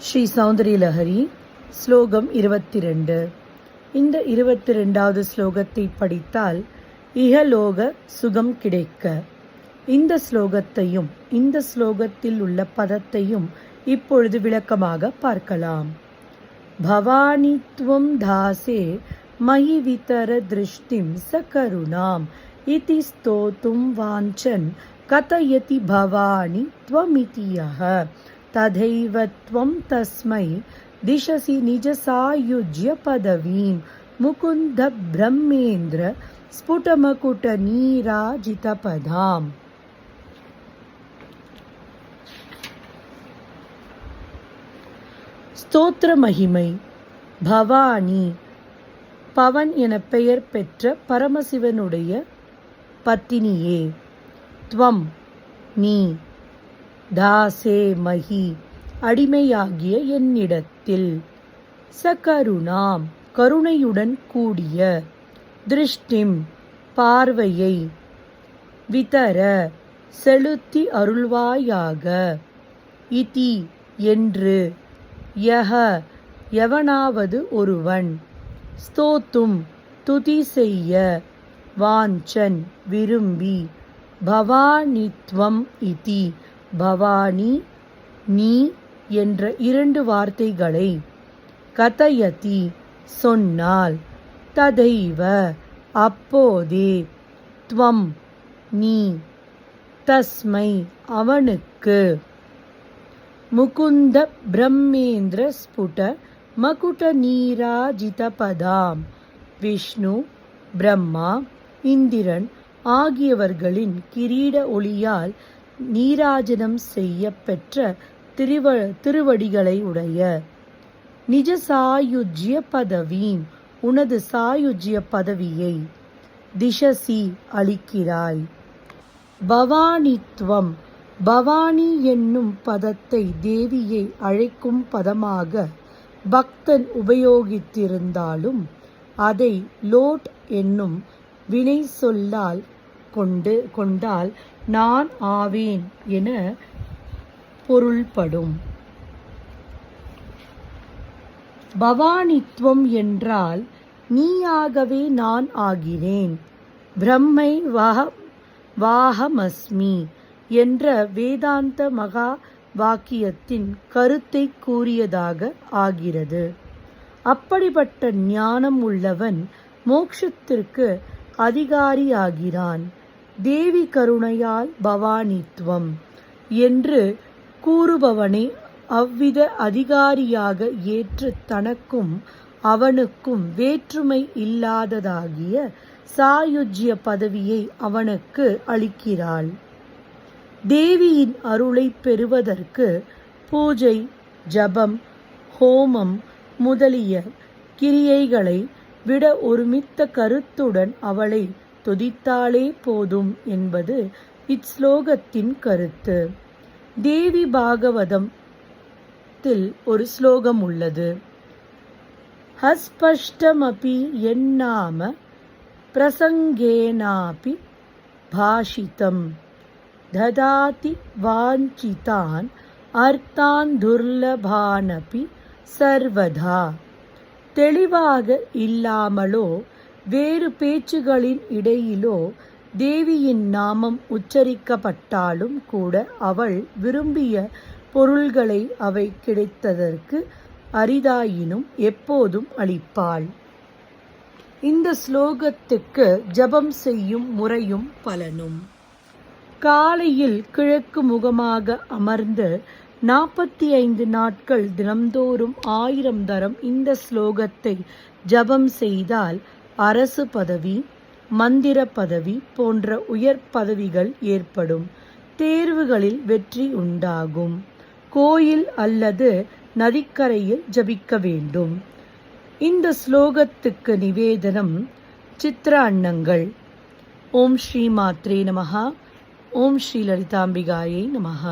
ஸ்ரீ சௌந்தரியலஹரி ஸ்லோகம் 22. இந்த 22வது ஸ்லோகத்தை படித்தால் இகலோக சுகம் கிடைக்க. இந்த ஸ்லோகத்தையும் இந்த ஸ்லோகத்தில் உள்ள பதத்தையும் இப்பொழுது விளக்கமாக பார்க்கலாம். பவானித்வம் தாசே மயி விதர திருஷ்டிம் சகருணாம் இதி ஸ்தோத்தும் வாஞ்சன் கதயதி பவானி த்வமிதியஹ ததைவ த்வம் தஸ்மை திசசி நிஜசாயுஜ்ய பதவீம் முகுந்த பிரம்மேந்திர ஸ்புடமகுட நீராஜித பதாம். ஸ்தோத்திர மகிமை. பவானி பவன் என பெயர் பெற்ற பரமசிவனுடைய பத்தினியே. த்வம் நீ. தாசே மகி அடிமையாகிய என்னிடத்தில். சகருணாம் கருணையுடன் கூடிய. திருஷ்டிம் பார்வையை. விதர செலுத்தி அருள்வாயாக. இதி என்று. யஹ எவனாவது ஒருவன். ஸ்தோத்தும் துதி செய்ய. வாஞ்சன் விரும்பி. பவானித்வம் இதி பவானி நீ என்ற 2 வார்த்தைகளை. கதயதி சொன்னால். ததைவ அப்போதே. த்வம் நீ. தஸ்மை அவனுக்கு. முகுந்த பிரம்மேந்திர ஸ்புட மகுட நீராஜித பதாம். விஷ்ணு பிரம்மா இந்திரன் ஆகியவர்களின் கிரீட ஒளியால் நீராஜனம் செய்ய பெற்ற திருவடிகளை உடைய. நிஜ சாயுஜ்ய பதவீம் உனது சாயுஜ்ய பதவியை. திசசி அளிக்கிறாய். பவானித்வம் பவானி என்னும் பதத்தை தேவியை அழைக்கும் பதமாக பக்தன் உபயோகித்திருந்தாலும் அதை லோட் என்னும் வினை சொல்லால் கொண்டால் நான் ஆவேன் என பொருள்படும். பவானித்வம் என்றால் நீயாகவே நான் ஆகிறேன். பிரம்மை வாஹமஸ்மி என்ற வேதாந்த மகா வாக்கியத்தின் கருத்தை கூறியதாக ஆகிறது. அப்படிப்பட்ட ஞானம் உள்ளவன் மோட்சத்திற்கு அதிகாரியாகிறான். தேவி கருணையால் பவானித்வம் என்று கூறுபவனை அவ்வித அதிகாரியாக ஏற்று தனக்கும் அவனுக்கும் வேற்றுமை இல்லாததாகிய சாயுஜ்ய பதவியை அவனுக்கு அளிக்கிறாள். தேவியின் அருளை பெறுவதற்கு பூஜை, ஜபம், ஹோமம் முதலிய கிரியைகளை விட ஒருமித்த கருத்துடன் அவளை துதித்தாலே போதும் என்பது இஸ்லோகத்தின் கருத்து. தேவி பாகவதத்தில் ஒரு ஸ்லோகம் உள்ளது. ஹஸ்பஷ்டமபி என்னாம பிரசங்கேனாபி பாஷிதம் ததாதி வாஞ்சிதான் அர்த்தான் துர்லபானபி சர்வதா. தெளிவாக இல்லாமலோ வேறு பேச்சுகளின் இடையிலோ தேவியின் நாமம் உச்சரிக்கப்பட்டாலும் கூட அவள் விரும்பிய பொருள்களை அவை கிடைத்ததற்கு அரிதாயினும் எப்போதும் அளிப்பாள். இந்த ஸ்லோகத்துக்கு ஜபம் செய்யும் முறையும் பலனும். காலையில் கிழக்கு முகமாக அமர்ந்து 45 நாட்கள் தினம்தோறும் 1000 தரம் இந்த ஸ்லோகத்தை ஜபம் செய்தால் அரசு பதவி, மந்திர பதவி போன்ற உயர் பதவிகள் ஏற்படும். தேர்வுகளில் வெற்றி உண்டாகும். கோயில் அல்லது நதிக்கரையில் ஜபிக்க வேண்டும். இந்த ஸ்லோகத்துக்கு நிவேதனம் சித்திர அன்னங்கள். ஓம் ஸ்ரீ மாத்ரே நமஹ. ஓம் ஸ்ரீ லலிதாம்பிகாயை நமஹ.